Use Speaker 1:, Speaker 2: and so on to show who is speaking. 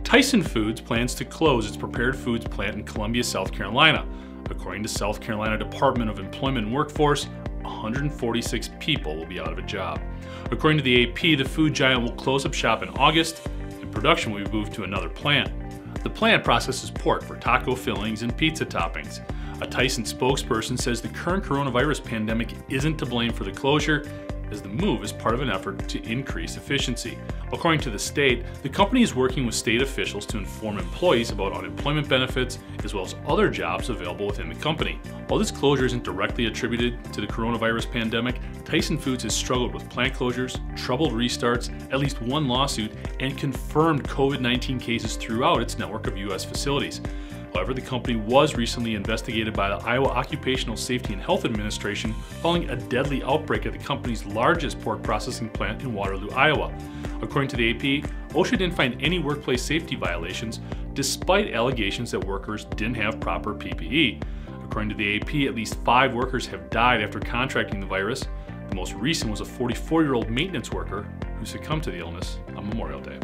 Speaker 1: Tyson Foods plans to close its prepared foods plant in Columbia, South Carolina. According to South Carolina Department of Employment and Workforce, 146 people will be out of a job. According to the AP, the food giant will close up shop in August, and production will be moved to another plant. The plant processes pork for taco fillings and pizza toppings. A Tyson spokesperson says the current coronavirus pandemic isn't to blame for the closure, as the move is part of an effort to increase efficiency. According to the state, the company is working with state officials to inform employees about unemployment benefits as well as other jobs available within the company. While this closure isn't directly attributed to the coronavirus pandemic, Tyson Foods has struggled with plant closures, troubled restarts, at least one lawsuit, and confirmed COVID-19 cases throughout its network of U.S. facilities. However, the company was recently investigated by the Iowa Occupational Safety and Health Administration following a deadly outbreak at the company's largest pork processing plant in Waterloo, Iowa. According to the AP, OSHA didn't find any workplace safety violations, despite allegations that workers didn't have proper PPE. According to the AP, at least 5 workers have died after contracting the virus. The most recent was a 44-year-old maintenance worker who succumbed to the illness on Memorial Day.